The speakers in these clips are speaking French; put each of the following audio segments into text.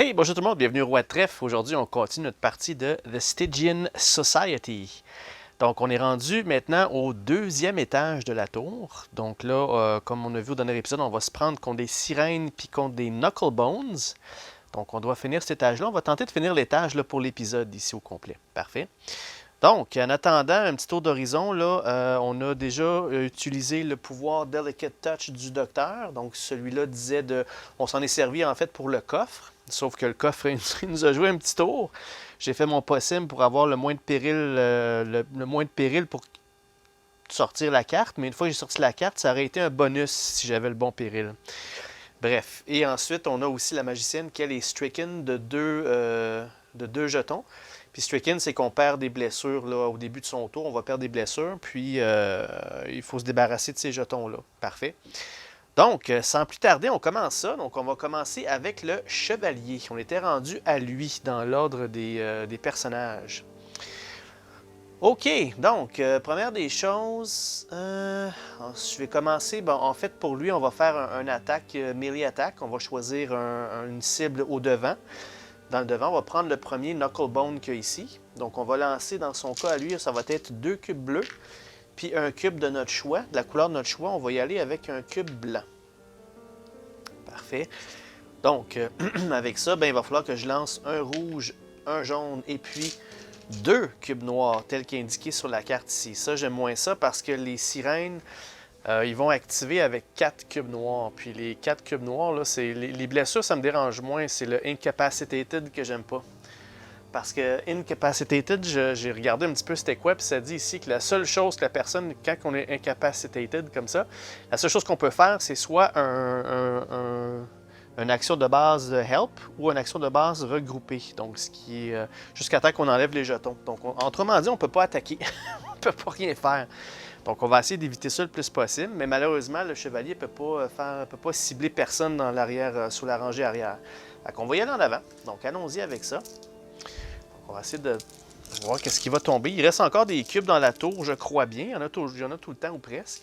Hey, bonjour tout le monde, bienvenue au Roi de Trèfle. Aujourd'hui, on continue notre partie de The Stygian Society. Donc, on est rendu maintenant au deuxième étage de la tour. Donc là, comme on a vu au dernier épisode, on va se prendre contre des sirènes puis contre des Knucklebones. Donc, on doit finir cet étage-là. On va tenter de finir l'étage là, pour l'épisode ici au complet. Parfait. Donc, en attendant un petit tour d'horizon, là, on a déjà utilisé le pouvoir Delicate Touch du docteur. Donc, celui-là disait de... On s'en est servi en fait pour le coffre. Sauf que le coffre, il nous a joué un petit tour. J'ai fait mon possible pour avoir le moins de péril, le moins de péril pour sortir la carte. Mais une fois que j'ai sorti la carte, ça aurait été un bonus si j'avais le bon péril. Bref. Et ensuite, on a aussi la magicienne qui est stricken de deux jetons. Puis stricken, c'est qu'on perd des blessures là, au début de son tour. On va perdre des blessures, puis il faut se débarrasser de ces jetons-là. Parfait. Donc, sans plus tarder, on commence ça. Donc, on va commencer avec le chevalier. On était rendu à lui dans l'ordre des personnages. OK, donc, première des choses, je vais commencer. Bon, en fait, pour lui, on va faire une attaque, melee attack. On va choisir une cible au devant. Dans le devant, on va prendre le premier Knucklebone qu'il y a ici. Donc, on va lancer, dans son cas à lui, ça va être 2 cubes bleus, puis un cube de notre choix, de la couleur de notre choix. On va y aller avec un cube blanc. Parfait. Donc, avec ça, ben, il va falloir que je lance un rouge, un jaune, et puis 2 cubes noirs, tel qu'indiqué sur la carte ici. Ça, j'aime moins ça parce que les sirènes, ils vont activer avec 4 cubes noirs. Puis les 4 cubes noirs, là, c'est les blessures, ça me dérange moins. C'est le Incapacitated que j'aime pas. Parce que Incapacitated, j'ai regardé un petit peu c'était quoi, puis ça dit ici que la seule chose que la personne, quand on est Incapacitated comme ça, la seule chose qu'on peut faire, c'est soit une action de base help ou une action de base regroupée. Donc, ce qui est jusqu'à temps qu'on enlève les jetons. Donc, autrement dit, on ne peut pas attaquer. On ne peut pas rien faire. Donc, on va essayer d'éviter ça le plus possible, mais malheureusement, le chevalier ne peut pas cibler personne dans l'arrière, sous la rangée arrière. Fait qu'on va y aller en avant. Donc, allons-y avec ça. On va essayer de voir qu'est-ce qui va tomber. Il reste encore des cubes dans la tour, je crois bien. Il y en a tout le temps ou presque.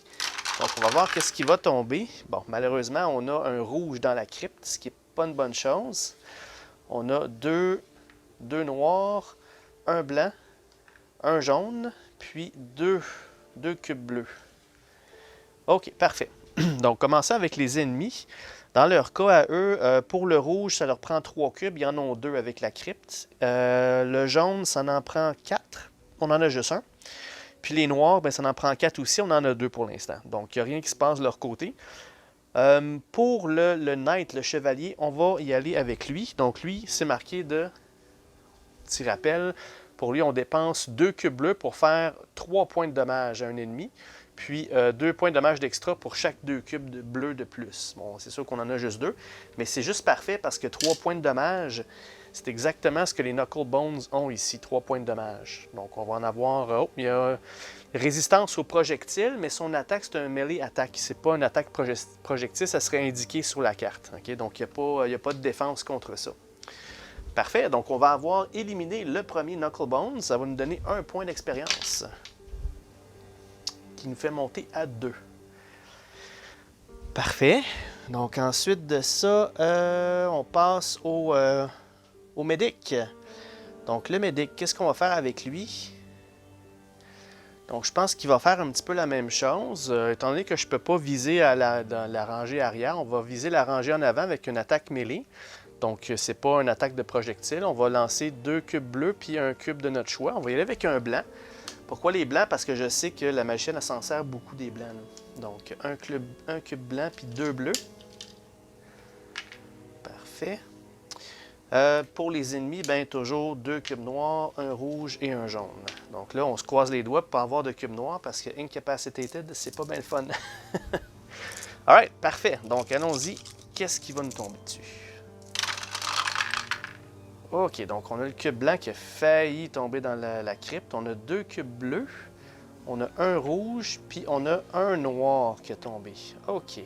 Donc, on va voir qu'est-ce qui va tomber. Bon, malheureusement, on a un rouge dans la crypte, ce qui n'est pas une bonne chose. On a deux noirs, un blanc, un jaune, puis deux cubes bleus. OK, parfait. Donc, commençons avec les ennemis. Dans leur cas, à eux, pour le rouge, ça leur prend 3 cubes. Ils en ont 2 avec la crypte. Le jaune, ça en prend 4. On en a juste un. Puis les noirs, ben, ça en prend 4 aussi. On en a 2 pour l'instant. Donc, il n'y a rien qui se passe de leur côté. Pour le knight, le chevalier, on va y aller avec lui. Donc, lui, c'est marqué de... Petit rappel, pour lui, on dépense 2 cubes bleus pour faire 3 points de dommage à un ennemi. Puis 2 points de dommage d'extra pour chaque 2 cubes bleus de plus. Bon, c'est sûr qu'on en a juste 2, mais c'est juste parfait parce que 3 points de dommage, c'est exactement ce que les Knucklebones ont ici, 3 points de dommage. Donc on va en avoir... il y a résistance aux projectiles, mais son attaque, c'est un melee attaque. C'est pas une attaque projectile, ça serait indiqué sur la carte. Okay? Donc il n'y a pas de défense contre ça. Parfait, donc on va avoir éliminé le premier Knucklebone. Ça va nous donner 1 point d'expérience, qui nous fait monter à 2. Parfait. Donc ensuite de ça, on passe au médic. Donc le médic, qu'est-ce qu'on va faire avec lui? Donc je pense qu'il va faire un petit peu la même chose. Étant donné que je ne peux pas viser dans la rangée arrière, on va viser la rangée en avant avec une attaque mêlée. Donc c'est pas une attaque de projectile. On va lancer 2 cubes bleus puis un cube de notre choix. On va y aller avec un blanc. Pourquoi les blancs? Parce que je sais que la machine elle s'en sert beaucoup des blancs. Là. Donc, un cube blanc puis 2 bleus. Parfait. Pour les ennemis, ben toujours 2 cubes noirs, un rouge et un jaune. Donc là, on se croise les doigts pour pas avoir de cubes noirs parce que Incapacitated, c'est pas bien le fun. Alright, parfait. Donc, allons-y. Qu'est-ce qui va nous tomber dessus? OK, donc on a le cube blanc qui a failli tomber dans la crypte. On a 2 cubes bleus. On a un rouge, puis on a un noir qui est tombé. OK.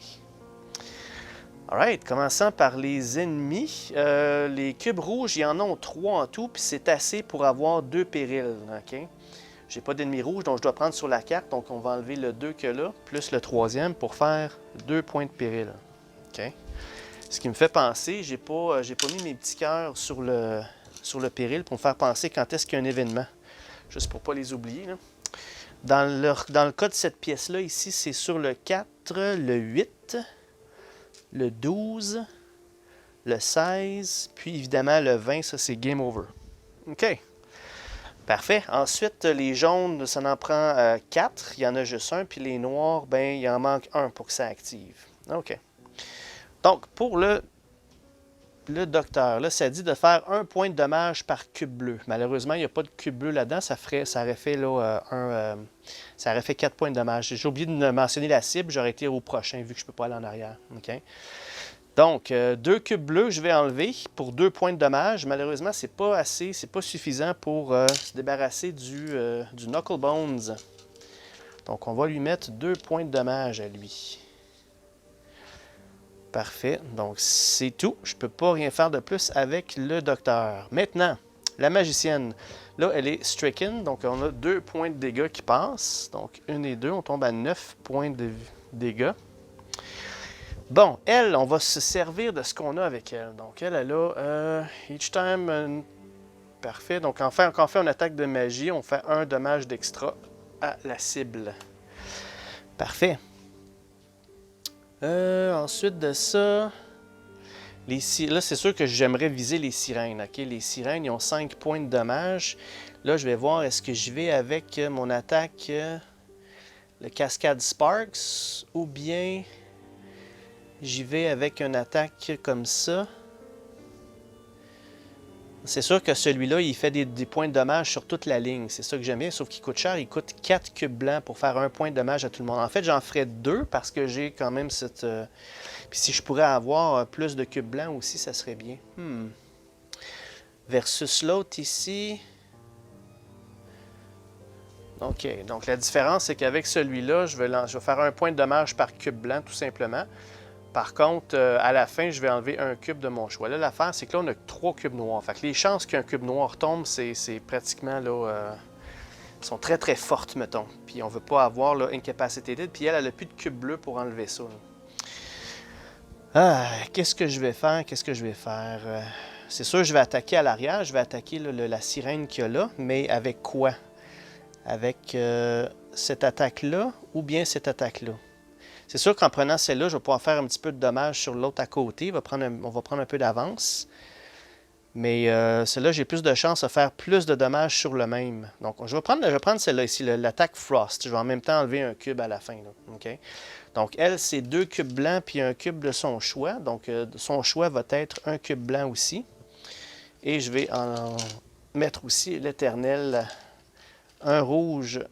Alright, commençons par les ennemis. Les cubes rouges, il y en a 3 en tout, puis c'est assez pour avoir 2 périls. OK? J'ai pas d'ennemis rouges, donc je dois prendre sur la carte. Donc on va enlever le 2 que là, plus le troisième pour faire 2 points de péril. OK? Ce qui me fait penser, j'ai pas mis mes petits cœurs sur le péril pour me faire penser quand est-ce qu'il y a un événement. Juste pour ne pas les oublier. Là. Dans le cas de cette pièce-là, ici, c'est sur le 4, le 8, le 12, le 16, puis évidemment le 20, ça c'est game over. OK. Parfait. Ensuite, les jaunes, ça en prend 4. Il y en a juste un. Puis les noirs, ben, il en manque un pour que ça active. OK. Donc, pour le docteur, là, ça dit de faire 1 point de dommage par cube bleu. Malheureusement, il n'y a pas de cube bleu là-dedans. Ça aurait fait, là, ça aurait fait 4 points de dommage. J'ai oublié de mentionner la cible. J'aurais été au prochain vu que je ne peux pas aller en arrière. OK. Donc, 2 cubes bleus, je vais enlever pour 2 points de dommage. Malheureusement, c'est pas assez, c'est pas suffisant pour se débarrasser du Knuckle Bones. Donc, on va lui mettre 2 points de dommage à lui. Parfait. Donc, c'est tout. Je ne peux pas rien faire de plus avec le docteur. Maintenant, la magicienne. Là, elle est stricken. Donc, on a 2 points de dégâts qui passent. Donc, 1 et 2, on tombe à 9 points de dégâts. Bon, elle, on va se servir de ce qu'on a avec elle. Donc, elle a each time... parfait. Donc, quand on fait une attaque de magie, on fait 1 dommage d'extra à la cible. Parfait. Ensuite de ça... Là, c'est sûr que j'aimerais viser les sirènes. OK? Les sirènes, ils ont 5 points de dommage. Là, je vais voir, est-ce que je vais avec mon attaque, le Cascade Sparks, ou bien... J'y vais avec une attaque comme ça. C'est sûr que celui-là, il fait des points de dommage sur toute la ligne. C'est ça que j'aime bien, sauf qu'il coûte cher. Il coûte 4 cubes blancs pour faire 1 point de dommage à tout le monde. En fait, j'en ferais 2 parce que j'ai quand même cette... Puis si je pourrais avoir plus de cubes blancs aussi, ça serait bien. Versus l'autre ici... OK. Donc la différence, c'est qu'avec celui-là, je vais faire 1 point de dommage par cube blanc, tout simplement. Par contre, à la fin, je vais enlever un cube de mon choix. Là, l'affaire, c'est que là, on a 3 cubes noirs. Fait que les chances qu'un cube noir tombe, c'est pratiquement, là, sont très, très fortes, mettons. Puis on ne veut pas avoir, là, Incapacitated. Puis elle n'a plus de cube bleu pour enlever ça. Qu'est-ce que je vais faire? C'est sûr, je vais attaquer à l'arrière. Je vais attaquer là, la sirène qu'il y a là. Mais avec quoi? Avec cette attaque-là ou bien cette attaque-là? C'est sûr qu'en prenant celle-là, je vais pouvoir faire un petit peu de dommage sur l'autre à côté. On va prendre un peu d'avance. Mais celle-là, j'ai plus de chance de faire plus de dommages sur le même. Donc, je vais prendre celle-là ici, l'attaque Frost. Je vais en même temps enlever un cube à la fin. Là. Okay? Donc, elle, c'est 2 cubes blancs puis un cube de son choix. Donc, son choix va être un cube blanc aussi. Et je vais en mettre aussi l'éternel, un rouge,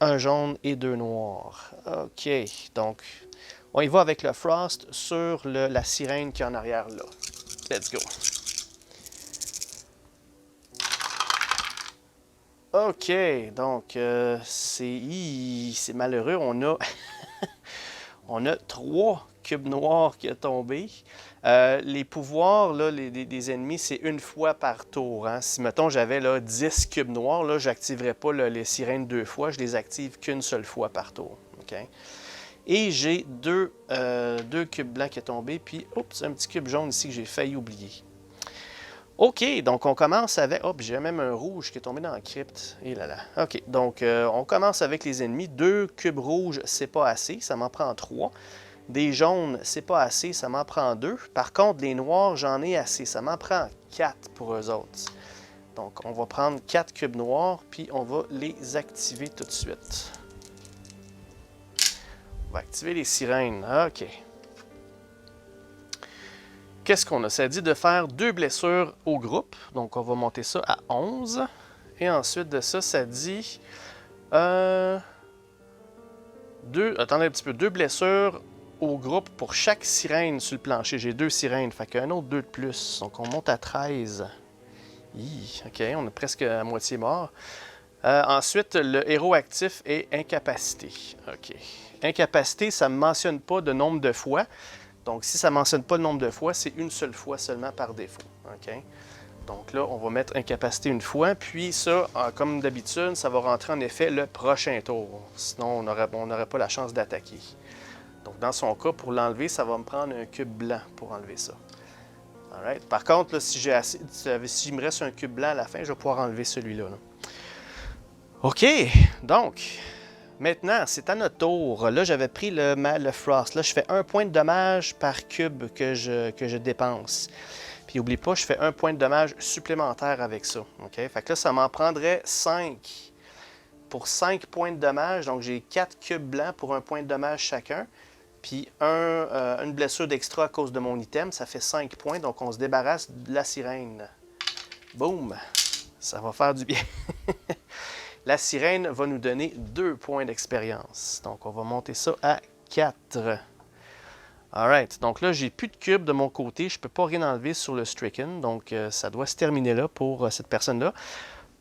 un jaune et 2 noirs. OK, donc on y va avec le Frost sur la sirène qui est en arrière là. Let's go. OK, donc c'est malheureux. On a 3 cubes noirs qui ont tombé. Les pouvoirs là, des ennemis, c'est 1 fois par tour. Hein. Si, mettons, j'avais 10 cubes noirs, là, je n'activerais pas les sirènes 2 fois. Je les active qu'une seule fois par tour. Okay? Et j'ai 2 cubes blancs qui sont tombés. Puis, oups, un petit cube jaune ici que j'ai failli oublier. OK, donc on commence avec... Hop, j'ai même un rouge qui est tombé dans la crypte. Et là là. OK, donc on commence avec les ennemis. 2 cubes rouges, c'est pas assez. Ça m'en prend 3. Des jaunes, c'est pas assez, ça m'en prend 2. Par contre, les noirs, j'en ai assez. Ça m'en prend 4 pour eux autres. Donc, on va prendre 4 cubes noirs, puis on va les activer tout de suite. On va activer les sirènes. OK. Qu'est-ce qu'on a? Ça dit de faire 2 blessures au groupe. Donc, on va monter ça à 11. Et ensuite de ça, ça dit... attendez un petit peu. 2 blessures au groupe pour chaque sirène sur le plancher. J'ai 2 sirènes, fait qu'un autre 2 de plus. Donc, on monte à 13. OK, on est presque à moitié mort. Ensuite, le héros actif est incapacité. OK. Incapacité, ça ne mentionne pas de nombre de fois. Donc, si ça ne mentionne pas le nombre de fois, c'est une seule fois seulement par défaut. OK? Donc là, on va mettre incapacité 1 fois. Puis ça, comme d'habitude, ça va rentrer en effet le prochain tour. Sinon, on n'aurait pas la chance d'attaquer. Donc, dans son cas, pour l'enlever, ça va me prendre un cube blanc pour enlever ça. Alright. Par contre, là, s'il me reste un cube blanc à la fin, je vais pouvoir enlever celui-là. Là. OK. Donc, maintenant, c'est à notre tour. Là, j'avais pris le Frost. Là, je fais 1 point de dommage par cube que je dépense. Puis, n'oublie pas, je fais 1 point de dommage supplémentaire avec ça. OK? Fait que là, ça m'en prendrait 5 pour 5 points de dommage. Donc, j'ai 4 cubes blancs pour 1 point de dommage chacun. Puis, une blessure d'extra à cause de mon item. Ça fait 5 points. Donc, on se débarrasse de la sirène. Boum! Ça va faire du bien. La sirène va nous donner 2 points d'expérience. Donc, on va monter ça à 4. Alright. Donc là, j'ai plus de cubes de mon côté. Je ne peux pas rien enlever sur le Stricken. Donc, ça doit se terminer là pour cette personne-là.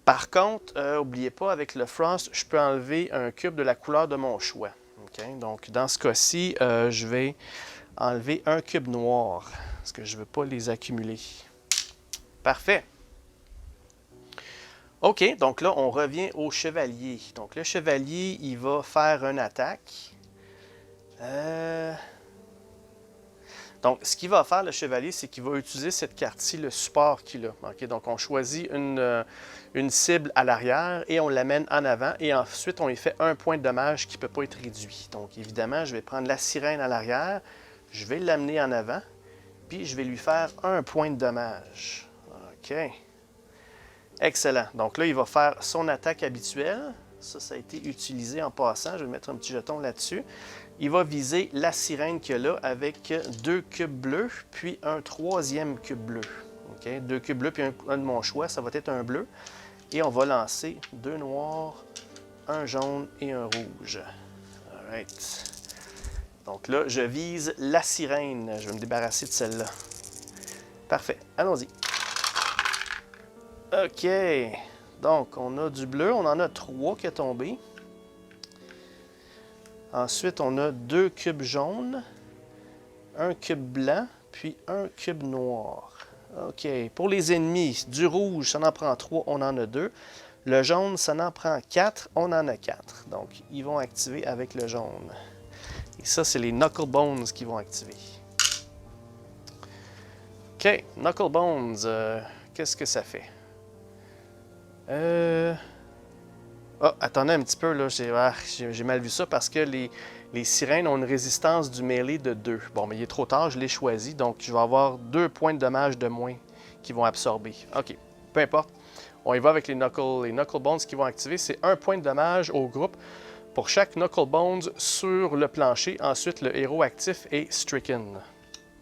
Par contre, n'oubliez pas, avec le Frost, je peux enlever un cube de la couleur de mon choix. Okay? Donc, dans ce cas-ci, je vais enlever un cube noir. Parce que je ne veux pas les accumuler. Parfait. OK, donc là, on revient au chevalier. Donc, le chevalier, il va faire une attaque. Donc, ce qu'il va faire, le chevalier, c'est qu'il va utiliser cette carte-ci, le support qu'il a. Okay? Donc, on choisit une cible à l'arrière et on l'amène en avant. Et ensuite, on lui fait 1 point de dommage qui ne peut pas être réduit. Donc, évidemment, je vais prendre la sirène à l'arrière, je vais l'amener en avant, puis je vais lui faire 1 point de dommage. OK. Excellent. Donc là, il va faire son attaque habituelle. Ça a été utilisé en passant. Je vais mettre un petit jeton là-dessus. Il va viser la sirène qu'il y a là avec 2 cubes bleus, puis un 3e cube bleu. Okay? 2 cubes bleus, puis un de mon choix. Ça va être un bleu. Et on va lancer 2 noirs, un jaune et un rouge. Alright. Donc là, je vise la sirène. Je vais me débarrasser de celle-là. Parfait. Allons-y. OK. Donc, on a du bleu. On en a 3 qui est tombé. Ensuite, on a 2 cubes jaunes, un cube blanc, puis un cube noir. OK. Pour les ennemis, du rouge, ça en prend 3, on en a 2. Le jaune, ça en prend 4, on en a 4. Donc, ils vont activer avec le jaune. Et ça, c'est les Knuckle Bones qui vont activer. OK. Knuckle Bones, qu'est-ce que ça fait? Oh, attendez un petit peu, là, j'ai mal vu ça parce que les sirènes ont une résistance du mêlée de 2. Bon, mais il est trop tard, je l'ai choisi, donc je vais avoir 2 points de dommage de moins qui vont absorber. OK, peu importe. On y va avec les Knuckle Bones qui vont activer. C'est 1 point de dommage au groupe pour chaque Knuckle Bones sur le plancher. Ensuite, le héros actif est stricken.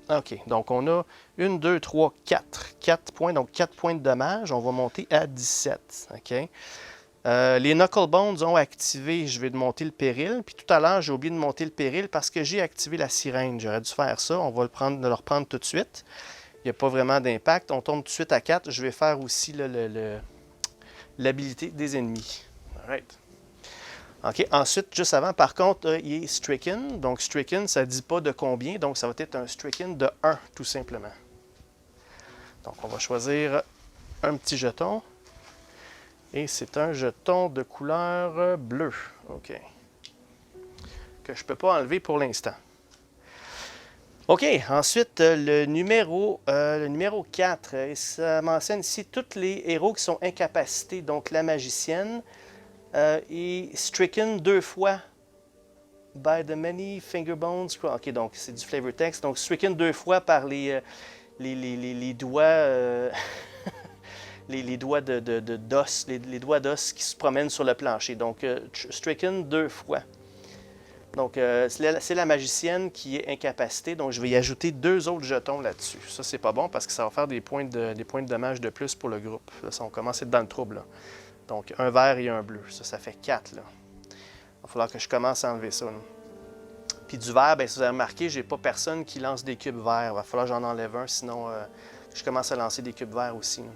OK, donc on a 1, 2, 3, 4. 4 points, donc 4 points de dommage. On va monter à 17. OK. Les Knuckle Bones ont activé, je vais monter le péril. Puis tout à l'heure, j'ai oublié de monter le péril parce que j'ai activé la sirène. J'aurais dû faire ça. On va le reprendre tout de suite. Il n'y a pas vraiment d'impact. On tombe tout de suite à 4. Je vais faire aussi l'habilité des ennemis. Alright. OK. Ensuite, juste avant, par contre, il est stricken. Donc, stricken, ça ne dit pas de combien. Donc, ça va être un stricken de 1, tout simplement. Donc, on va choisir un petit jeton. Et c'est un jeton de couleur bleue. OK. Que je ne peux pas enlever pour l'instant. OK. Ensuite, le numéro 4. Ça mentionne ici tous les héros qui sont incapacités. Donc, la magicienne est stricken 2 fois by the many finger bones. OK, donc c'est du flavor text. Donc, stricken 2 fois par les doigts... les doigts d'os, les doigts d'os qui se promènent sur le plancher. Donc, stricken 2 fois. Donc, c'est la magicienne qui est incapacitée. Donc, je vais y ajouter 2 autres jetons là-dessus. Ça, c'est pas bon parce que ça va faire des points de dommage de plus pour le groupe. Là, on commence à être dans le trouble. Là. Donc, un vert et un bleu. Ça fait 4. Là. Il va falloir que je commence à enlever ça. Là. Puis du vert, bien, si vous avez remarqué, j'ai pas personne qui lance des cubes verts. Il va falloir que j'en enlève un, sinon je commence à lancer des cubes verts aussi. Là.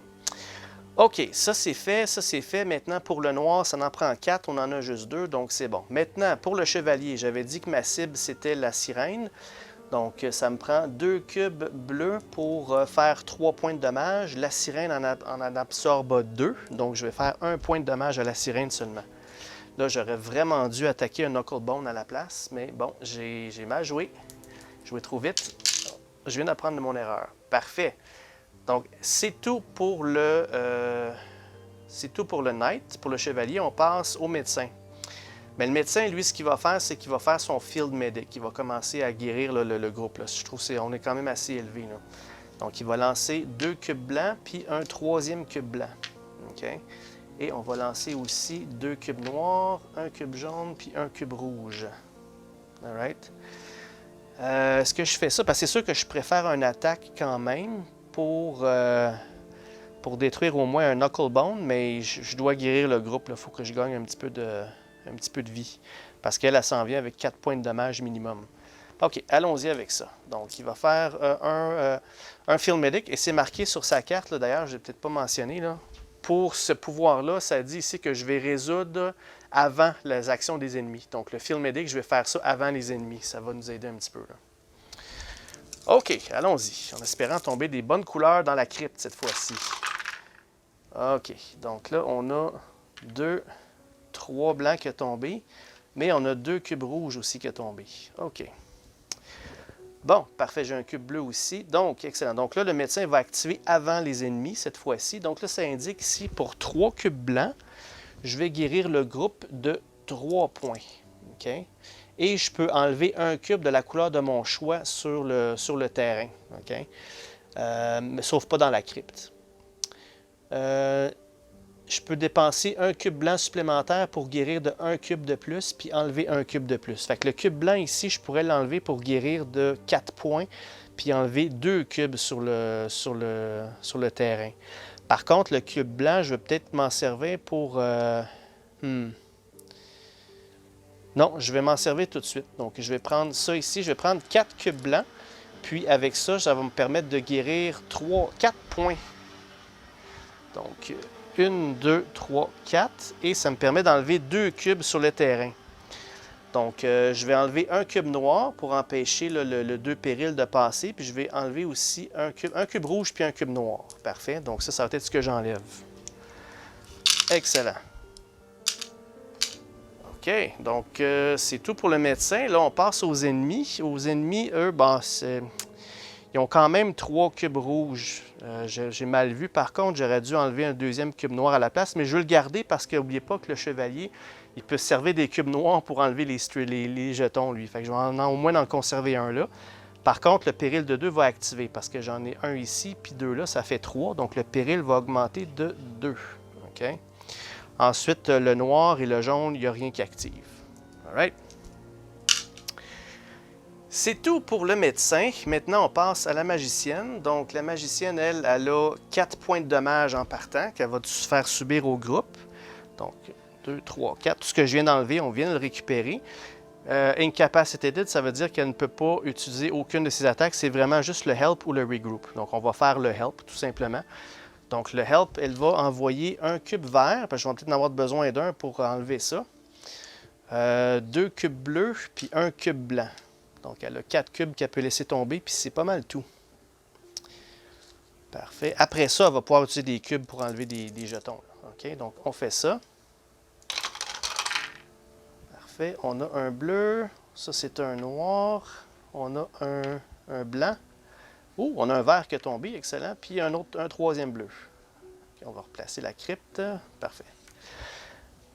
OK, ça c'est fait. Maintenant, pour le noir, ça en prend 4, on en a juste 2, donc c'est bon. Maintenant, pour le chevalier, j'avais dit que ma cible, c'était la sirène. Donc, ça me prend 2 cubes bleus pour faire 3 points de dommage. La sirène en absorbe 2, donc je vais faire 1 point de dommage à la sirène seulement. Là, j'aurais vraiment dû attaquer un Knucklebone à la place, mais bon, j'ai mal joué. Joué trop vite. Je viens d'apprendre de mon erreur. Parfait. Donc, c'est tout pour le Knight, pour le chevalier. On passe au médecin. Mais le médecin, lui, ce qu'il va faire, c'est qu'il va faire son Field Medic. Il va commencer à guérir le groupe. Là. Je trouve qu'on est quand même assez élevé. Là. Donc, il va lancer 2 cubes blancs, puis un 3e cube blanc. OK? Et on va lancer aussi 2 cubes noirs, 1 cube jaune, puis 1 cube rouge. All right? Est-ce que je fais ça? Parce que c'est sûr que je préfère une attaque quand même pour détruire au moins un Knucklebone, mais je dois guérir le groupe. Il faut que je gagne un petit peu de vie. Parce qu'elle s'en vient avec 4 points de dommage minimum. OK, allons-y avec ça. Donc, il va faire un Field Medic, et c'est marqué sur sa carte, d'ailleurs, je ne l'ai peut-être pas mentionné. Là. Pour ce pouvoir-là, ça dit ici que je vais résoudre avant les actions des ennemis. Donc, le Field Medic, je vais faire ça avant les ennemis. Ça va nous aider un petit peu. Là. OK, allons-y, en espérant tomber des bonnes couleurs dans la crypte cette fois-ci. OK, donc là, on a 3 blancs qui sont tombés, mais on a 2 cubes rouges aussi qui sont tombés. OK. Bon, parfait, j'ai un cube bleu aussi. Donc, excellent. Donc là, le médecin va activer avant les ennemis cette fois-ci. Donc là, ça indique ici, pour 3 cubes blancs, je vais guérir le groupe de 3 points. OK? Et je peux enlever un cube de la couleur de mon choix sur le terrain. OK? Mais sauf pas dans la crypte. Je peux dépenser un cube blanc supplémentaire pour guérir de 1 cube de plus, puis enlever un cube de plus. Fait que le cube blanc ici, je pourrais l'enlever pour guérir de 4 points, puis enlever 2 cubes sur le terrain. Par contre, le cube blanc, je vais peut-être m'en servir pour... Non, je vais m'en servir tout de suite. Donc, je vais prendre ça ici. Je vais prendre 4 cubes blancs. Puis, avec ça, ça va me permettre de guérir 4 points. Donc, 1, 2, 3, 4. Et ça me permet d'enlever 2 cubes sur le terrain. Donc, je vais enlever un cube noir pour empêcher le 2 périls de passer. Puis, je vais enlever aussi un cube rouge puis un cube noir. Parfait. Donc, ça va être ce que j'enlève. Excellent. OK, donc c'est tout pour le médecin. Là, on passe aux ennemis. Aux ennemis, eux, ils ont quand même 3 cubes rouges. J'ai mal vu. Par contre, j'aurais dû enlever un 2e cube noir à la place, mais je veux le garder parce que n'oubliez pas que le chevalier, il peut se servir des cubes noirs pour enlever les jetons, lui. Fait que je vais au moins en conserver un là. Par contre, le péril de 2 va activer parce que j'en ai un ici, puis 2 là, ça fait 3. Donc, le péril va augmenter de 2. OK? Ensuite, le noir et le jaune, il n'y a rien qui active. All right. C'est tout pour le médecin. Maintenant, on passe à la magicienne. Donc, la magicienne, elle a 4 points de dommage en partant qu'elle va se faire subir au groupe. Donc, 2, 3, 4. Tout ce que je viens d'enlever, on vient de le récupérer. Incapacitated, ça veut dire qu'elle ne peut pas utiliser aucune de ses attaques. C'est vraiment juste le help ou le regroup. Donc, on va faire le help, tout simplement. Donc, le help, elle va envoyer un cube vert, parce que je vais peut-être en avoir besoin d'un pour enlever ça. 2 cubes bleus, puis un cube blanc. Donc, elle a 4 cubes qu'elle peut laisser tomber, puis c'est pas mal tout. Parfait. Après ça, elle va pouvoir utiliser des cubes pour enlever des jetons. OK, donc on fait ça. Parfait. On a un bleu. Ça, c'est un noir. On a un blanc. Oh, on a un vert qui est tombé, excellent. Puis un 3e bleu. Okay, on va replacer la crypte. Parfait.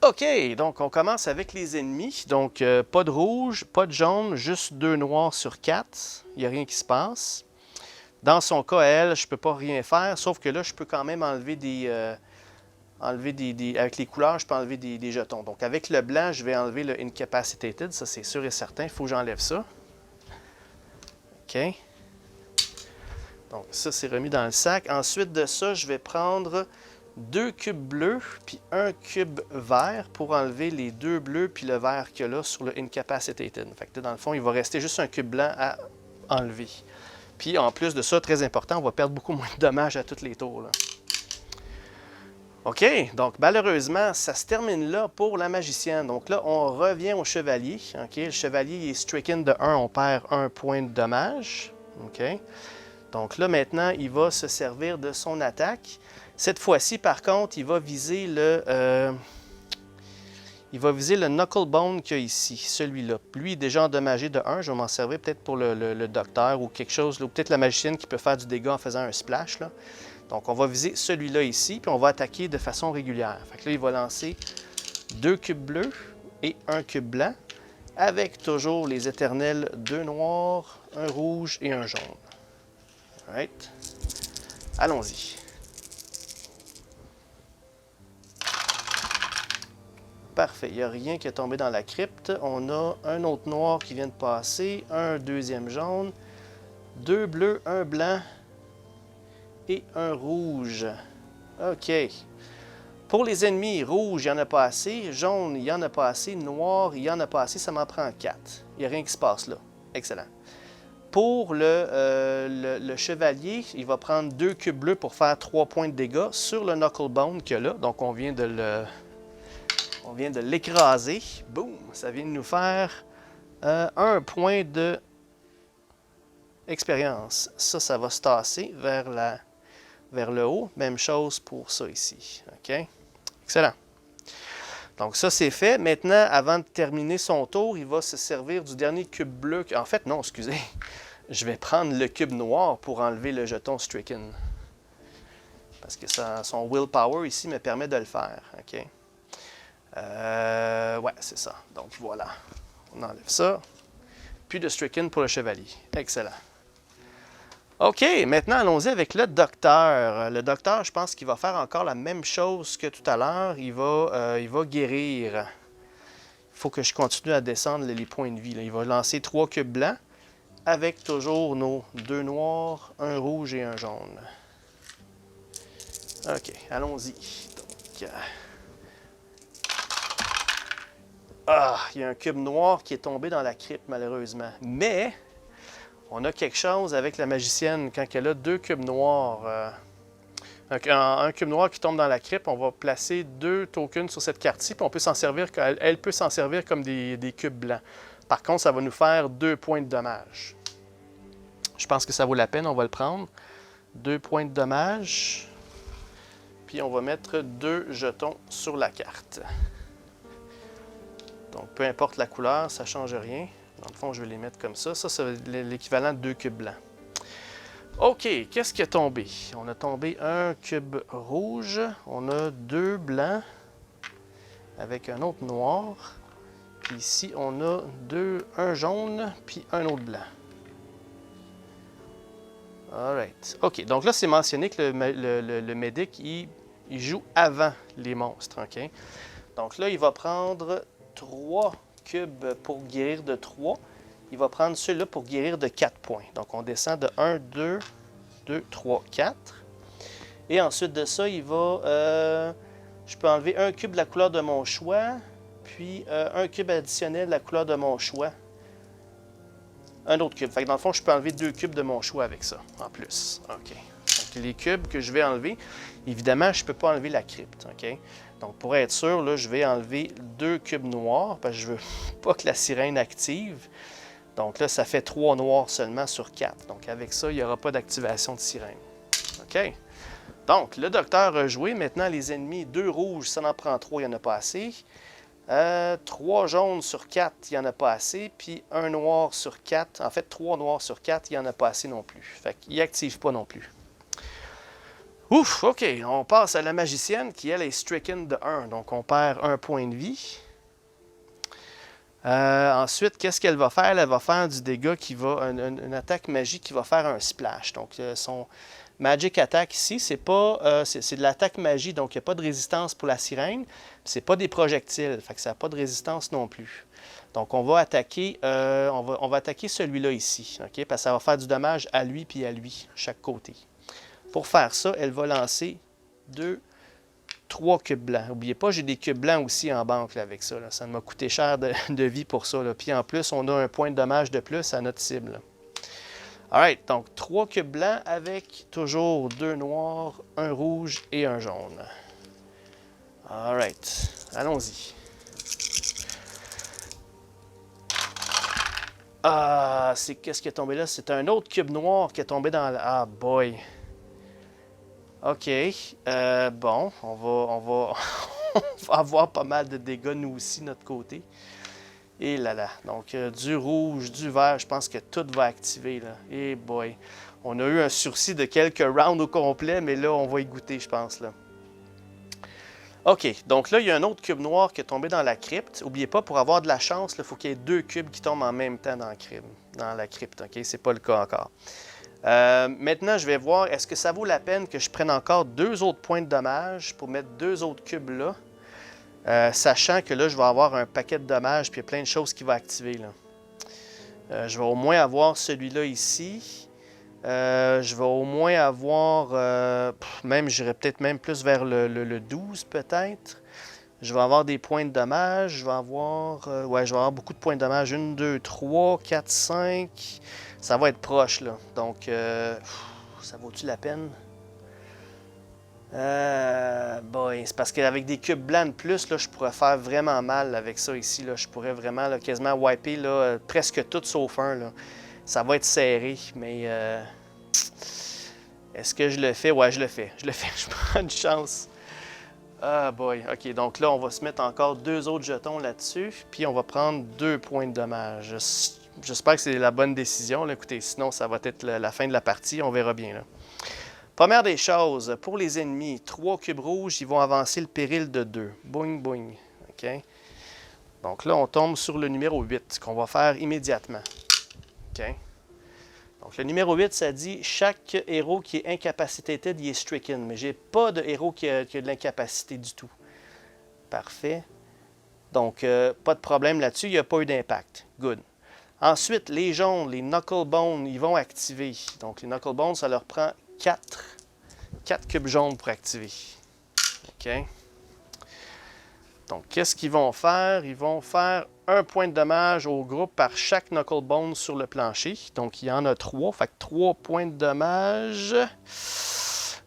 OK, donc on commence avec les ennemis. Donc, pas de rouge, pas de jaune, juste 2 noirs sur 4. Il n'y a rien qui se passe. Dans son cas, elle, je ne peux pas rien faire, sauf que là, je peux quand même enlever avec les couleurs, je peux enlever des jetons. Donc, avec le blanc, je vais enlever le Incapacitated. Ça, c'est sûr et certain. Il faut que j'enlève ça. OK. Donc, ça, c'est remis dans le sac. Ensuite de ça, je vais prendre 2 cubes bleus puis un cube vert pour enlever les 2 bleus puis le vert qu'il y a là sur le Incapacitated. Fait que dans le fond, il va rester juste un cube blanc à enlever. Puis, en plus de ça, très important, on va perdre beaucoup moins de dommages à tous les tours. Là. OK, donc malheureusement, ça se termine là pour la magicienne. Donc là, on revient au chevalier. OK, le chevalier est stricken de 1, on perd 1 point de dommage. OK. Donc là, maintenant, il va se servir de son attaque. Cette fois-ci, par contre, il va viser il va viser le Knucklebone qu'il y a ici, celui-là. Lui est déjà endommagé de 1. Je vais m'en servir peut-être pour le docteur ou quelque chose, ou peut-être la magicienne qui peut faire du dégât en faisant un splash, là. Donc, on va viser celui-là ici, puis on va attaquer de façon régulière. Fait que là, il va lancer 2 cubes bleus et 1 cube blanc, avec toujours les éternels 2 noirs, 1 rouge et 1 jaune. Alright. Allons-y. Parfait, il n'y a rien qui est tombé dans la crypte. On a un autre noir qui vient de passer, un deuxième jaune, 2 bleus, 1 blanc et 1 rouge. OK. Pour les ennemis, rouge, il n'y en a pas assez. Jaune, il n'y en a pas assez. Noir, il n'y en a pas assez. Ça m'en prend 4. Il n'y a rien qui se passe là. Excellent. Pour le chevalier, il va prendre 2 cubes bleus pour faire 3 points de dégâts sur le Knucklebone qu'il y a là. Donc, on vient de l'écraser. Boum! Ça vient de nous faire 1 point de expérience. Ça va se tasser vers le haut. Même chose pour ça ici. OK? Excellent. Donc ça, c'est fait. Maintenant, avant de terminer son tour, il va se servir du dernier cube bleu. En fait, non, excusez. Je vais prendre le cube noir pour enlever le jeton Stricken. Parce que son willpower ici me permet de le faire. OK? Ouais, c'est ça. Donc voilà. On enlève ça. Puis de Stricken pour le chevalier. Excellent. OK, maintenant allons-y avec le docteur. Le docteur, je pense qu'il va faire encore la même chose que tout à l'heure. Il va guérir. Il faut que je continue à descendre les points de vie, là. Il va lancer 3 cubes blancs avec toujours nos 2 noirs, 1 rouge et 1 jaune. OK, allons-y. Donc, il y a un cube noir qui est tombé dans la crypte, malheureusement. Mais on a quelque chose avec la magicienne. Quand elle a 2 cubes noirs, un cube noir qui tombe dans la crypte, on va placer 2 tokens sur cette carte-ci, puis on peut s'en servir, elle peut s'en servir comme des cubes blancs. Par contre, ça va nous faire 2 points de dommage. Je pense que ça vaut la peine, on va le prendre. 2 points de dommage. Puis on va mettre 2 jetons sur la carte. Donc, peu importe la couleur, ça ne change rien. Dans le fond, je vais les mettre comme ça. Ça, c'est l'équivalent de 2 cubes blancs. OK, qu'est-ce qui est tombé? On a tombé un cube rouge. On a 2 blancs avec un autre noir. Puis ici, on a un jaune puis un autre blanc. Alright. OK, donc là, c'est mentionné que le médic, il joue avant les monstres. OK? Donc là, il va prendre 3 cubes pour guérir de 3. Il va prendre celui-là pour guérir de 4 points. Donc, on descend de 1, 2, 3, 4. Et ensuite de ça, il va... je peux enlever un cube de la couleur de mon choix, puis un cube additionnel de la couleur de mon choix. Un autre cube. Fait que dans le fond, je peux enlever 2 cubes de mon choix avec ça, en plus. OK. Donc, les cubes que je vais enlever, évidemment, je ne peux pas enlever la crypte. OK? Donc, pour être sûr, là, je vais enlever 2 cubes noirs, parce que je ne veux pas que la sirène active. Donc là, ça fait 3 noirs seulement sur 4. Donc, avec ça, il n'y aura pas d'activation de sirène. OK? Donc, le docteur a joué. Maintenant, les ennemis, 2 rouges, ça en prend 3, il n'y en a pas assez. 3 jaunes sur 4, il n'y en a pas assez. Puis 1 noir sur 4, en fait 3 noirs sur 4, il n'y en a pas assez non plus. Fait qu'il n'active pas non plus. Ouf, OK, on passe à la magicienne qui, elle, est stricken de 1. Donc, on perd 1 point de vie. Ensuite, qu'est-ce qu'elle va faire? Elle va faire du dégât qui va... une attaque magique qui va faire un splash. Donc, son magic attack ici, c'est pas c'est de l'attaque magie, donc il n'y a pas de résistance pour la sirène. C'est pas des projectiles, fait que ça n'a pas de résistance non plus. Donc, on va attaquer, on va attaquer celui-là ici, OK? Parce que ça va faire du dommage à lui puis à lui, chaque côté. Pour faire ça, elle va lancer 3 cubes blancs. N'oubliez pas, j'ai des cubes blancs aussi en banque là, avec ça. Là. Ça m'a coûté cher de vie pour ça. Là. Puis en plus, on a un point de dommage de plus à notre cible. Alright, donc 3 cubes blancs avec toujours 2 noirs, 1 rouge et 1 jaune. Alright, allons-y. Ah, qu'est-ce qui est tombé là? C'est un autre cube noir qui est tombé dans la... Ah, boy! OK. Bon, on va avoir pas mal de dégâts, nous aussi, de notre côté. Et là là. Donc, du rouge, du vert, je pense que tout va activer, là. Et boy. On a eu un sursis de quelques rounds au complet, mais là, on va y goûter, je pense, là. OK, donc là, il y a un autre cube noir qui est tombé dans la crypte. N'oubliez pas, pour avoir de la chance, il faut qu'il y ait 2 cubes qui tombent en même temps dans la crypte. OK, c'est pas le cas encore. Maintenant, je vais voir, est-ce que ça vaut la peine que je prenne encore 2 autres points de dommage pour mettre 2 autres cubes là, sachant que là, je vais avoir un paquet de dommages puis il y a plein de choses qui vont activer, là. Je vais au moins avoir celui-là ici. Je vais au moins avoir, même j'irai peut-être même plus vers le 12 peut-être. Je vais avoir des points de dommage. Je vais avoir, ouais, je vais avoir beaucoup de points de dommage. 1, 2, 3, 4, 5. Ça va être proche, là. Donc, ça vaut-tu la peine? Boy, c'est parce qu'avec des cubes blancs de plus, là, je pourrais faire vraiment mal avec ça ici. Là. Je pourrais vraiment là, quasiment wiper là, presque tout sauf un. Là. Ça va être serré, mais est-ce que je le fais? Ouais, je le fais. Je le fais. Je prends une chance. Ah boy. OK, donc là, on va se mettre encore 2 autres jetons là-dessus, puis on va prendre 2 points de dommage. J'espère que c'est la bonne décision. Là. Écoutez, sinon, ça va être la fin de la partie. On verra bien. Là. Première des choses, pour les ennemis, 3 cubes rouges, ils vont avancer le péril de 2. Boing, boing. OK? Donc là, on tombe sur le numéro 8, qu'on va faire immédiatement. OK? Donc le numéro 8, ça dit « Chaque héros qui est incapacité, il est stricken ». Mais j'ai pas de héros qui a de l'incapacité du tout. Parfait. Donc, pas de problème là-dessus, il n'y a pas eu d'impact. Good. Ensuite, les jaunes, les Knucklebones, ils vont activer. Donc, les Knucklebones, ça leur prend 4 cubes jaunes pour activer. OK? Donc, qu'est-ce qu'ils vont faire? Ils vont faire 1 point de dommage au groupe par chaque Knucklebone sur le plancher. Donc, il y en a 3. Fait que 3 points de dommage.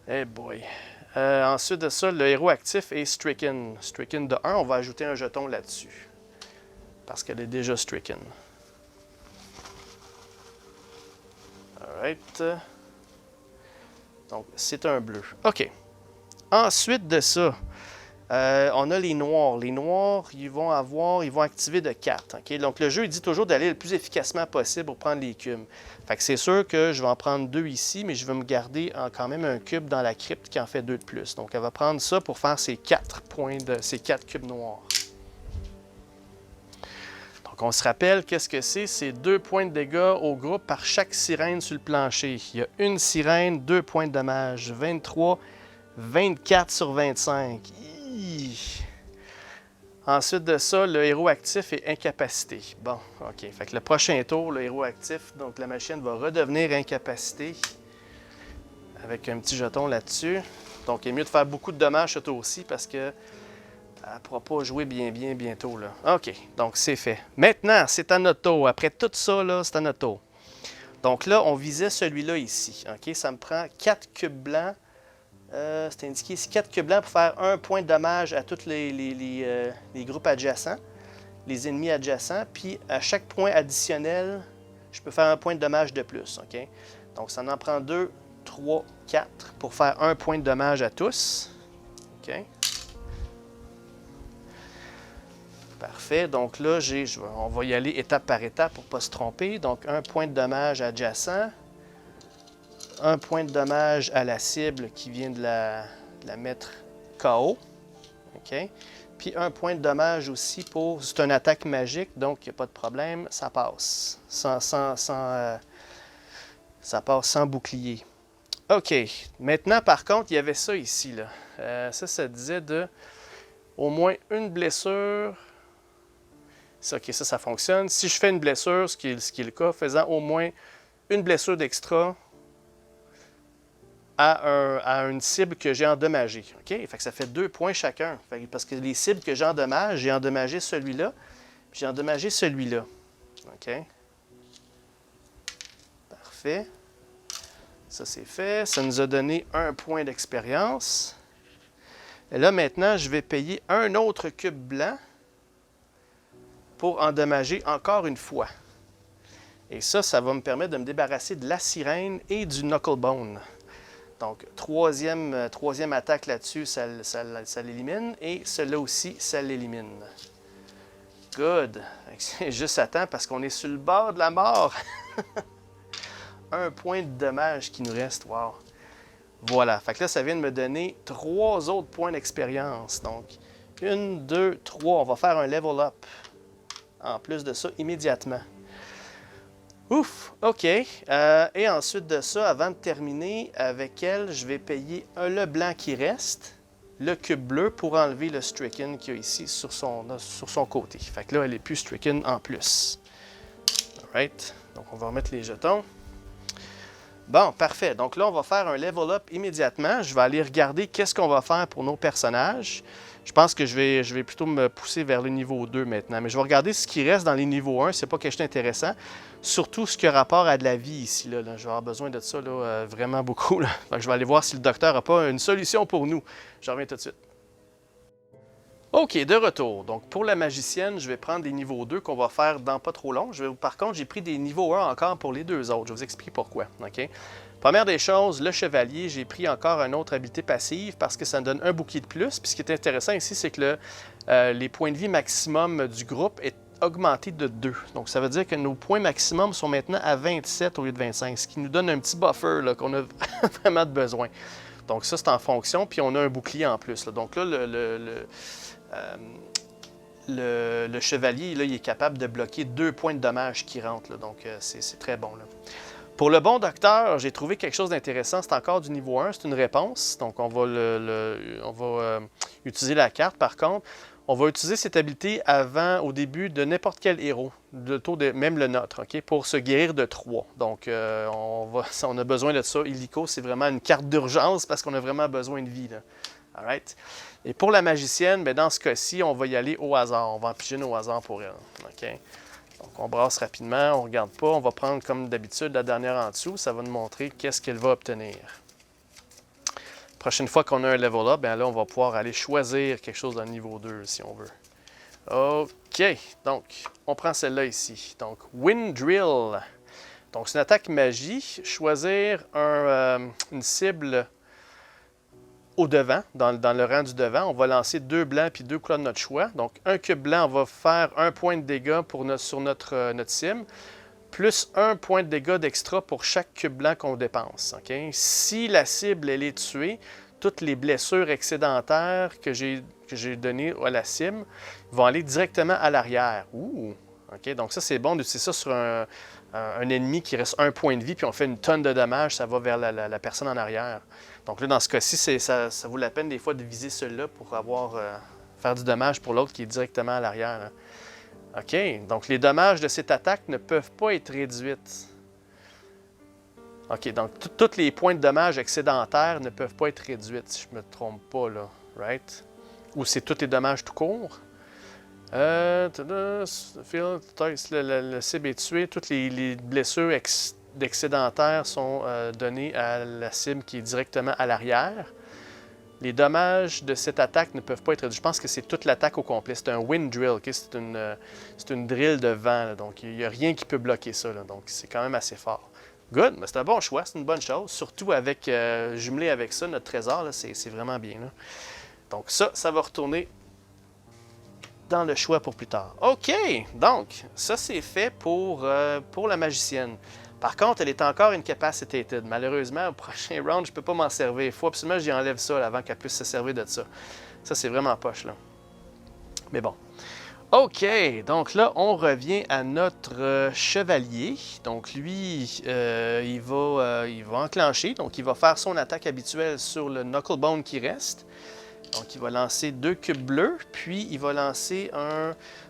Eh boy. Ensuite de ça, le héros actif est stricken. Stricken de 1, on va ajouter un jeton là-dessus. Parce qu'elle est déjà stricken. Alright. Donc, c'est un bleu. OK. Ensuite de ça, on a les noirs. Les noirs, ils vont activer de 4. Okay? Donc, le jeu, il dit toujours d'aller le plus efficacement possible pour prendre les cubes. Fait que c'est sûr que je vais en prendre 2 ici, mais je vais me garder quand même un cube dans la crypte qui en fait 2 de plus. Donc, elle va prendre ça pour faire ces 4 cubes noirs. Donc, on se rappelle, qu'est-ce que c'est? C'est 2 points de dégâts au groupe par chaque sirène sur le plancher. Il y a une sirène, 2 points de dommage. 23, 24 sur 25. Ensuite de ça, le héros actif est incapacité. Bon, OK. Fait que le prochain tour, le héros actif, donc la machine va redevenir incapacité avec un petit jeton là-dessus. Donc, il est mieux de faire beaucoup de dommages ce tour-ci parce que elle ne pourra pas jouer bientôt. Là. OK, donc c'est fait. Maintenant, c'est à notre tour. Après tout ça, c'est à notre tour. Donc là, on visait celui-là ici. OK, ça me prend 4 cubes blancs. C'est indiqué ici 4 cubes blancs pour faire 1 point de dommage à tous les groupes adjacents, les ennemis adjacents. Puis à chaque point additionnel, je peux faire 1 point de dommage de plus. OK? Donc ça en prend 2, 3, 4 pour faire 1 point de dommage à tous. OK? Parfait. Donc là, on va y aller étape par étape pour ne pas se tromper. Donc 1 point de dommage adjacent. 1 point de dommage à la cible qui vient de la mettre KO. OK? Puis 1 point de dommage aussi pour... C'est une attaque magique, donc il n'y a pas de problème, ça passe. Ça passe sans bouclier. OK. Maintenant, par contre, il y avait ça ici. Là. Ça disait de au moins une blessure. OK, ça fonctionne. Si je fais une blessure, ce qui est le cas, faisant au moins une blessure d'extra à une cible que j'ai endommagée. OK? Fait que ça fait 2 points chacun. Parce que les cibles que j'endommage, j'ai endommagé celui-là, puis j'ai endommagé celui-là. OK? Parfait. Ça, c'est fait. Ça nous a donné 1 point d'expérience. Et là, maintenant, je vais payer un autre cube blanc pour endommager encore une fois. Et ça va me permettre de me débarrasser de la sirène et du Knucklebone. Donc, troisième attaque là-dessus, ça l'élimine. Et celui-là aussi, ça l'élimine. Good. C'est juste à temps parce qu'on est sur le bord de la mort. Un point de dommage qui nous reste. Wow. Voilà. Fait que là, ça vient de me donner 3 autres points d'expérience. Donc, 1, 2, 3. On va faire un level up. En plus de ça, immédiatement. Ouf, OK. Et ensuite de ça, avant de terminer avec elle, je vais payer le blanc qui reste, le cube bleu pour enlever le stricken qu'il y a ici sur son côté. Fait que là, elle n'est plus stricken en plus. Alright. Donc, on va remettre les jetons. Bon, parfait. Donc là, on va faire un level up immédiatement. Je vais aller regarder qu'est-ce qu'on va faire pour nos personnages. Je pense que je vais plutôt me pousser vers le niveau 2 maintenant. Mais je vais regarder ce qui reste dans les niveaux 1. C'est pas quelque chose d'intéressant. Surtout ce qui a rapport à de la vie ici. Là. Je vais avoir besoin de ça là, vraiment beaucoup. Là. Je vais aller voir si le docteur n'a pas une solution pour nous. Je reviens tout de suite. OK, de retour. Donc, pour la magicienne, je vais prendre des niveaux 2 qu'on va faire dans pas trop long. Par contre, j'ai pris des niveaux 1 encore pour les 2 autres. Je vais vous expliquer pourquoi. OK? Première des choses, le chevalier, j'ai pris encore un autre habilité passive parce que ça me donne un bouclier de plus. Puis ce qui est intéressant ici, c'est que les points de vie maximum du groupe est augmenté de 2. Donc, ça veut dire que nos points maximum sont maintenant à 27 au lieu de 25, ce qui nous donne un petit buffer qu'on a vraiment de besoin. Donc, ça, c'est en fonction. Puis, on a un bouclier en plus. Là. Donc là, le chevalier, là, il est capable de bloquer 2 points de dommage qui rentrent. Là. Donc, c'est très bon. Là. Pour le bon docteur, j'ai trouvé quelque chose d'intéressant. C'est encore du niveau 1, c'est une réponse. Donc, on va utiliser la carte. Par contre, on va utiliser cette habilité au début de n'importe quel héros, même le nôtre, okay, pour se guérir de 3. Donc, on a besoin de ça. Illico, c'est vraiment une carte d'urgence parce qu'on a vraiment besoin de vie. Là. All right? Et pour la magicienne, bien, dans ce cas-ci, on va y aller au hasard. On va en piger une au hasard pour elle. Okay? Donc, on brasse rapidement, on ne regarde pas. On va prendre, comme d'habitude, la dernière en dessous. Ça va nous montrer qu'est-ce qu'elle va obtenir. Prochaine fois qu'on a un level up, bien là, on va pouvoir aller choisir quelque chose dans le niveau 2, si on veut. OK. Donc, on prend celle-là ici. Donc, Wind Drill. Donc, c'est une attaque magie. Choisir une cible au devant, dans le rang du devant. On va lancer 2 blancs puis 2 couleurs de notre choix. Donc, un cube blanc, on va faire 1 point de dégâts sur notre cible, plus 1 point de dégâts d'extra pour chaque cube blanc qu'on dépense. Okay? Si la cible elle est tuée, toutes les blessures excédentaires que j'ai données à la cible vont aller directement à l'arrière. Ouh! Okay? Donc, ça, c'est bon d'utiliser ça sur un ennemi qui reste 1 point de vie, puis on fait une tonne de dommages, ça va vers la personne en arrière. Donc là, dans ce cas-ci, ça vaut la peine des fois de viser celui-là pour faire du dommage pour l'autre qui est directement à l'arrière. OK, donc les dommages de cette attaque ne peuvent pas être réduits. OK, donc tous les points de dommage excédentaires ne peuvent pas être réduits, si je ne me trompe pas, là. Right? Ou c'est tous les dommages tout court. Le cible est tué, toutes les blessures d'excédentaire sont données à la cible qui est directement à l'arrière. Les dommages de cette attaque ne peuvent pas être réduits. Je pense que c'est toute l'attaque au complet. C'est un wind drill. Okay? C'est une drill de vent. Là. Donc, il n'y a rien qui peut bloquer ça. Là. Donc, c'est quand même assez fort. Good. Mais c'est un bon choix. C'est une bonne chose. Surtout avec jumelé avec ça, notre trésor, c'est vraiment bien. Là. Donc, ça va retourner dans le choix pour plus tard. OK. Donc, ça, c'est fait pour la magicienne. Par contre, elle est encore incapacitated. Malheureusement, au prochain round, je ne peux pas m'en servir. Il faut absolument que j'y enlève ça là, avant qu'elle puisse se servir de ça. Ça, c'est vraiment poche, là. Mais bon. OK. Donc là, on revient à notre chevalier. Donc lui, il va enclencher. Donc, il va faire son attaque habituelle sur le Knucklebone qui reste. Donc, il va lancer 2 cubes bleus. Puis, il va lancer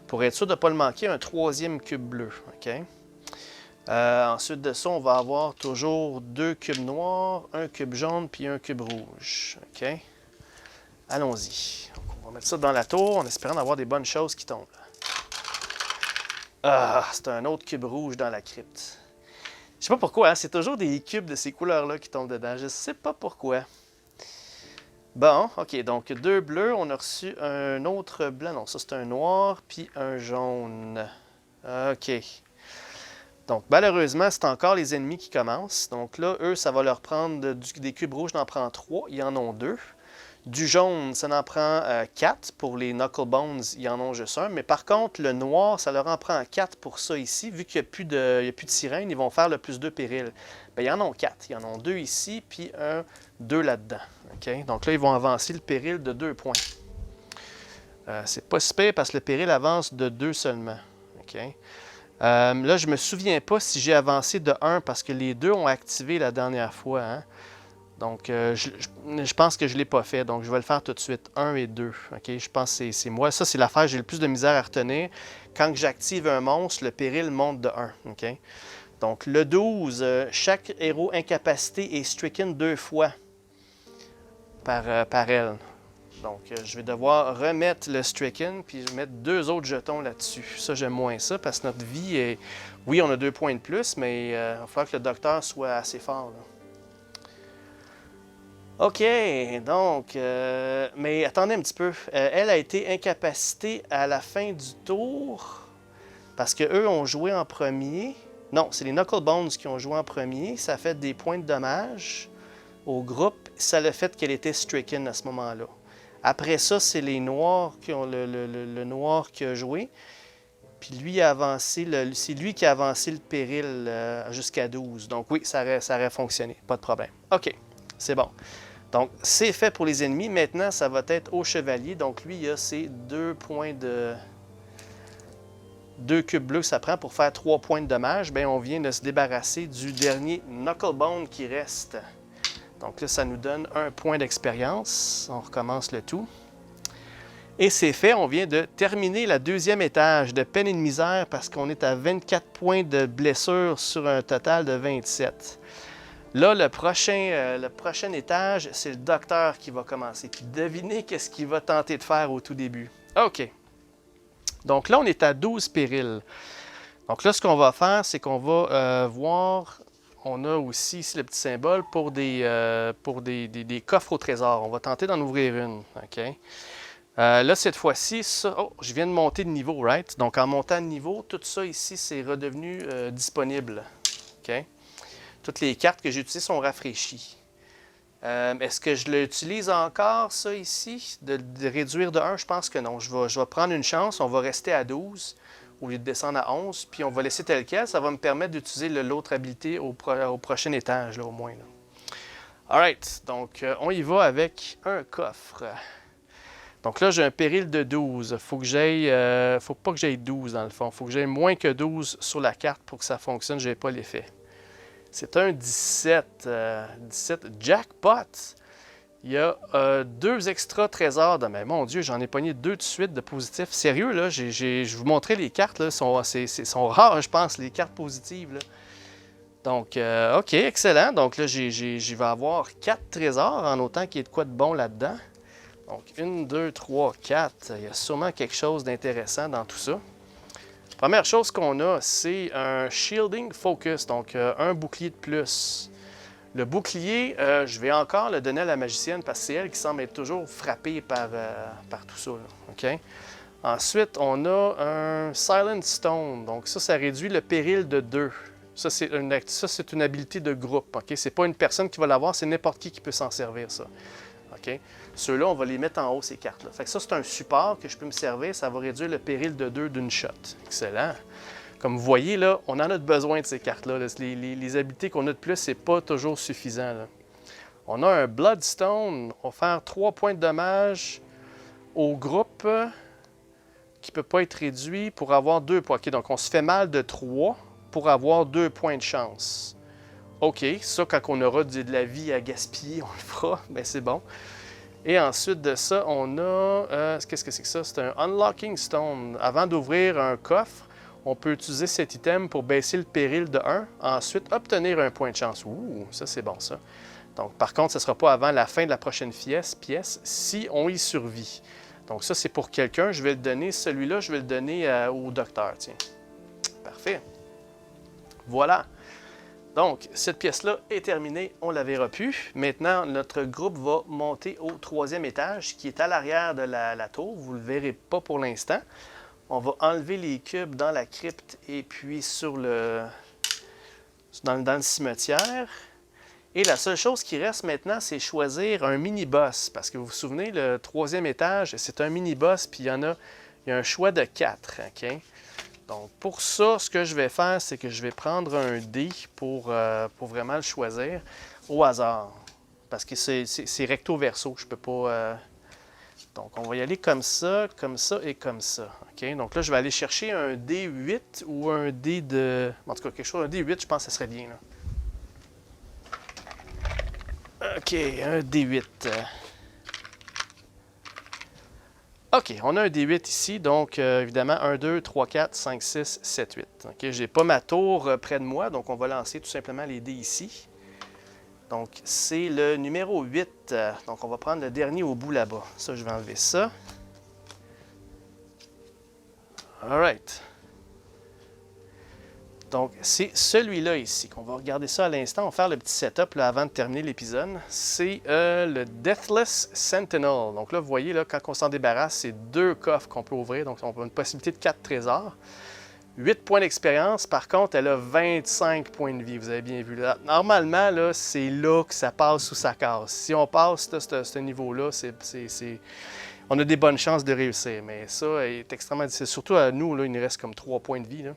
pour être sûr de ne pas le manquer, un 3e cube bleu. OK? Ensuite de ça, on va avoir toujours 2 cubes noirs, un cube jaune puis un cube rouge. OK? Allons-y. On va mettre ça dans la tour en espérant avoir des bonnes choses qui tombent. Ah, c'est un autre cube rouge dans la crypte. Je sais pas pourquoi, hein? C'est toujours des cubes de ces couleurs-là qui tombent dedans. Je sais pas pourquoi. Bon, OK. Donc, 2 bleus. On a reçu un autre blanc. Non, ça, c'est un noir puis un jaune. OK. Donc, malheureusement, c'est encore les ennemis qui commencent. Donc là, eux, ça va leur prendre des cubes rouges, n'en prend 3, ils en ont 2. Du jaune, ça en prend 4. Pour les Knuckle Bones, ils en ont juste un. Mais par contre, le noir, ça leur en prend 4 pour ça ici. Vu qu'il n'y a plus de sirène, ils vont faire le plus 2 péril. Bien, ils en ont 4. Ils en ont 2 ici, puis 2 là-dedans. Okay? Donc là, ils vont avancer le péril de 2 points. C'est pas si pire parce que le péril avance de 2 seulement. Okay? Là, je ne me souviens pas si j'ai avancé de 1 parce que les deux ont activé la dernière fois. Hein? Donc, je pense que je ne l'ai pas fait. Donc, je vais le faire tout de suite. 1 et 2. Okay? Je pense que c'est moi. Ça, c'est l'affaire. J'ai le plus de misère à retenir. Quand j'active un monstre, le péril monte de 1. Okay? Donc, le 12, chaque héros incapacité est stricken 2 fois par elle. Donc, je vais devoir remettre le stricken, puis je vais mettre 2 autres jetons là-dessus. Ça, j'aime moins ça, parce que notre vie est... Oui, on a 2 points de plus, mais il va falloir que le docteur soit assez fort. Là. OK, donc... mais attendez un petit peu. Elle a été incapacitée à la fin du tour, parce qu'eux ont joué en premier. Non, c'est les Knuckle Bones qui ont joué en premier. Ça a fait des points de dommage au groupe. Ça l'a fait qu'elle était stricken à ce moment-là. Après ça, c'est les noirs qui ont le noir qui a joué. Puis lui a avancé c'est lui qui a avancé le péril jusqu'à 12. Donc oui, ça aurait fonctionné. Pas de problème. OK, c'est bon. Donc, c'est fait pour les ennemis. Maintenant, ça va être au chevalier. Donc lui, il a ses 2 points de... 2 cubes bleus que ça prend pour faire 3 points de dommage. Bien, on vient de se débarrasser du dernier Knucklebone qui reste. Donc là, ça nous donne 1 point d'expérience. On recommence le tout. Et c'est fait, on vient de terminer la 2e étage de peine et de misère parce qu'on est à 24 points de blessure sur un total de 27. Là, le prochain étage, c'est le docteur qui va commencer. Puis devinez qu'est-ce qu'il va tenter de faire au tout début. OK. Donc là, on est à 12 périls. Donc là, ce qu'on va faire, c'est qu'on va voir... On a aussi ici le petit symbole pour des coffres au trésor. On va tenter d'en ouvrir une. OK? Là, cette fois-ci, je viens de monter de niveau, right? Donc, en montant de niveau, tout ça ici, c'est redevenu disponible. OK? Toutes les cartes que j'utilise sont rafraîchies. Est-ce que je l'utilise encore, ça, ici? De réduire de 1? Je pense que non. Je vais prendre une chance. On va rester à 12. Au lieu de descendre à 11, puis on va laisser tel quel. Ça va me permettre d'utiliser l'autre habilité au prochain étage, là, au moins. Là. Alright, donc on y va avec un coffre. Donc là, j'ai un péril de 12. Faut pas que j'aille 12 dans le fond. Faut que j'aille moins que 12 sur la carte pour que ça fonctionne. Je n'ai pas l'effet. C'est un 17. 17 jackpot. Il y a 2 extra trésors de même. Mon Dieu, j'en ai pogné 2 de suite de positifs. Sérieux, là, je vous montrais les cartes. Là, sont rares, je pense, les cartes positives. Là. Donc, OK, excellent. Donc là, je vais avoir 4 trésors en autant qu'il y ait de quoi de bon là-dedans. Donc, 1, 2, 3, 4. Il y a sûrement quelque chose d'intéressant dans tout ça. Première chose qu'on a, c'est un Shielding Focus, donc un bouclier de plus. Le bouclier, je vais encore le donner à la magicienne parce que c'est elle qui semble être toujours frappée par tout ça. Là. OK? Ensuite, on a un Silent Stone. Donc ça réduit le péril de 2. Ça, c'est une habilité de groupe. OK? Ce n'est pas une personne qui va l'avoir, c'est n'importe qui peut s'en servir, ça. OK? Ceux-là, on va les mettre en haut, ces cartes-là. Fait que ça, c'est un support que je peux me servir. Ça va réduire le péril de 2 d'une shot. Excellent. Comme vous voyez, là, on en a besoin de ces cartes-là. Les habiletés qu'on a de plus, c'est pas toujours suffisant. Là. On a un Bloodstone. On va faire 3 points de dommage au groupe qui ne peut pas être réduit pour avoir 2 points. OK, donc on se fait mal de 3 pour avoir 2 points de chance. OK, ça, quand on aura de la vie à gaspiller, on le fera. Bien, c'est bon. Et ensuite de ça, on a... qu'est-ce que c'est que ça? C'est un Unlocking Stone. Avant d'ouvrir un coffre, on peut utiliser cet item pour baisser le péril de 1. Ensuite, obtenir un point de chance. Ouh, ça, c'est bon, ça. Donc, par contre, ce ne sera pas avant la fin de la prochaine pièce si on y survit. Donc, ça, c'est pour quelqu'un. Je vais le donner. Celui-là, je vais le donner au docteur. Tiens. Parfait. Voilà. Donc, cette pièce-là est terminée. On la verra plus. Maintenant, notre groupe va monter au 3e étage qui est à l'arrière de la tour. Vous ne le verrez pas pour l'instant. On va enlever les cubes dans la crypte et puis sur le dans le cimetière. Et la seule chose qui reste maintenant, c'est choisir un mini-boss. Parce que vous vous souvenez, le 3e étage, c'est un mini-boss, puis il y a un choix de 4. Okay? Donc, pour ça, ce que je vais faire, c'est que je vais prendre un dé pour vraiment le choisir au hasard. Parce que c'est recto-verso, je peux pas... Donc, on va y aller comme ça et comme ça. Okay? Donc là, je vais aller chercher un D8 ou un dé de... En tout cas, quelque chose, un D8, je pense que ça serait bien. Là. OK, un D8. OK, on a un D8 ici, donc évidemment 1, 2, 3, 4, 5, 6, 7, 8. OK, j'ai pas ma tour près de moi, donc on va lancer tout simplement les dés ici. Donc c'est le numéro 8. Donc on va prendre le dernier au bout là-bas. Ça, je vais enlever ça. Alright. Donc, c'est celui-là ici, qu'on va regarder ça à l'instant. On va faire le petit setup là, avant de terminer l'épisode. C'est le Deathless Sentinel. Donc là, vous voyez, là, quand on s'en débarrasse, c'est 2 coffres qu'on peut ouvrir. Donc, on a une possibilité de 4 trésors. 8 points d'expérience. Par contre, elle a 25 points de vie. Vous avez bien vu là. Normalement, là, c'est là que ça passe ou ça casse. Si on passe ce niveau-là, on a des bonnes chances de réussir. Mais ça est extrêmement difficile. Surtout à nous, là, il nous reste comme 3 points de vie. Là.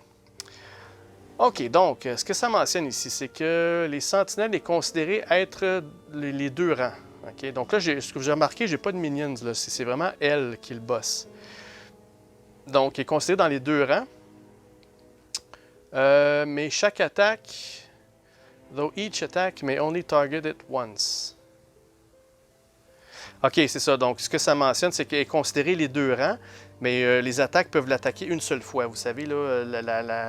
OK, donc, ce que ça mentionne ici, c'est que les sentinelles est considéré être les 2 rangs. Okay? Donc là, ce que j'ai remarqué, j'ai pas de minions. C'est vraiment elle qui est le boss. Donc, il est considéré dans les 2 rangs. Mais chaque attaque, though each attack may only target it once. OK, c'est ça. Donc, ce que ça mentionne, c'est qu'elle est considérée les 2 rangs. Mais les attaques peuvent l'attaquer une seule fois. Vous savez, là,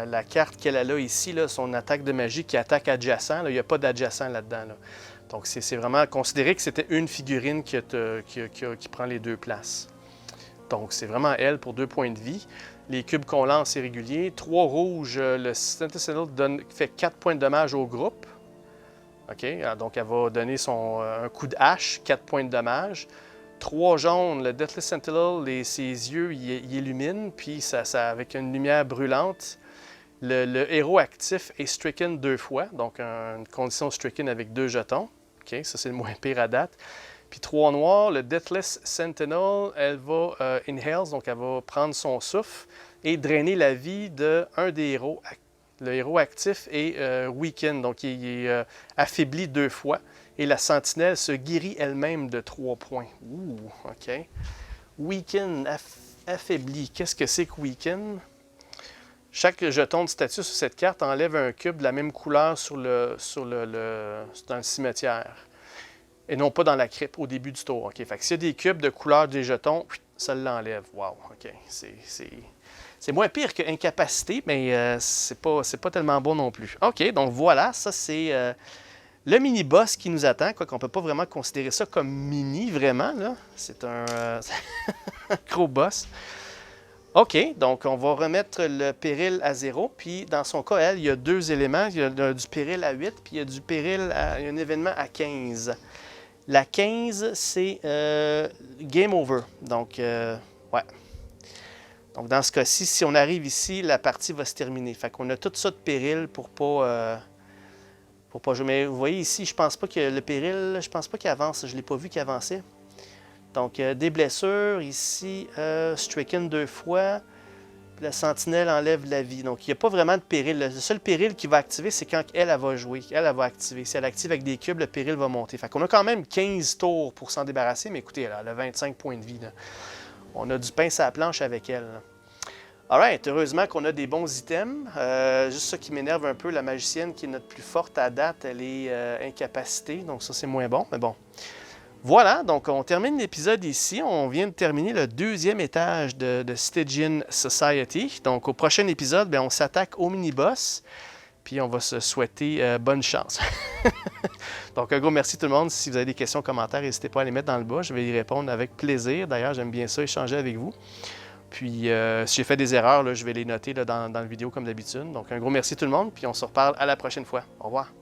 la carte qu'elle a là ici, là, son attaque de magie qui attaque adjacent, là, il n'y a pas d'adjacent là-dedans. Là. Donc, c'est vraiment considéré que c'était une figurine qui prend les 2 places. Donc, c'est vraiment elle pour 2 points de vie. Les cubes qu'on lance, c'est régulier. 3 rouges, le Sentinel fait 4 points de dommage au groupe. OK, donc elle va donner un coup de hache, 4 points de dommage. 3 jaunes, le Deathless Sentinel, ses yeux, il illumine, puis ça, avec une lumière brûlante. Le héros actif est stricken 2 fois, donc une condition stricken avec 2 jetons. OK, ça c'est le moins pire à date. Puis 3 noirs, le Deathless Sentinel, elle va inhale, donc elle va prendre son souffle et drainer la vie d'un des héros. Le héros actif est weaken, donc il est affaibli 2 fois. Et la sentinelle se guérit elle-même de 3 points. Ouh, OK. Weaken, affaibli. Qu'est-ce que c'est que weaken? Chaque jeton de statut sur cette carte enlève un cube de la même couleur dans le cimetière. Et non pas dans la crypte au début du tour. OK. Fait que s'il y a des cubes de couleur des jetons, ça l'enlève. Wow, OK. C'est moins pire que incapacité, mais c'est pas tellement bon non plus. OK, donc voilà, ça c'est le mini-boss qui nous attend, quoi qu'on ne peut pas vraiment considérer ça comme mini, vraiment. Là. C'est un gros boss. OK, donc on va remettre le péril à 0. Puis dans son cas, il y a 2 éléments. Il y a du péril à 8, puis il y a du péril il y a un événement à 15. La 15, c'est Game Over. Donc, ouais. Donc dans ce cas-ci, si on arrive ici, la partie va se terminer. Fait qu'on a tout ça de péril pour pas jouer. Mais vous voyez ici, je pense pas que le péril, je pense pas qu'il avance. Je l'ai pas vu qu'il avançait. Donc des blessures, ici, stricken 2 fois. La sentinelle enlève la vie. Donc il n'y a pas vraiment de péril. Le seul péril qui va activer, c'est quand elle va jouer. Elle va activer. Si elle active avec des cubes, le péril va monter. Fait qu'on a quand même 15 tours pour s'en débarrasser. Mais écoutez, elle a 25 points de vie. Là. On a du pain sur la planche avec elle. Alright, heureusement qu'on a des bons items. Juste ça qui m'énerve un peu, la magicienne qui est notre plus forte à date, elle est incapacitée, donc ça c'est moins bon, mais bon. Voilà, donc on termine l'épisode ici. On vient de terminer le 2e étage de Stygian Society. Donc au prochain épisode, bien, on s'attaque au mini-boss, puis on va se souhaiter bonne chance. Donc un gros merci tout le monde. Si vous avez des questions, commentaires, n'hésitez pas à les mettre dans le bas. Je vais y répondre avec plaisir. D'ailleurs, j'aime bien ça, échanger avec vous. Puis, si j'ai fait des erreurs, là, je vais les noter là, dans la vidéo comme d'habitude. Donc, un gros merci tout le monde, puis on se reparle à la prochaine fois. Au revoir.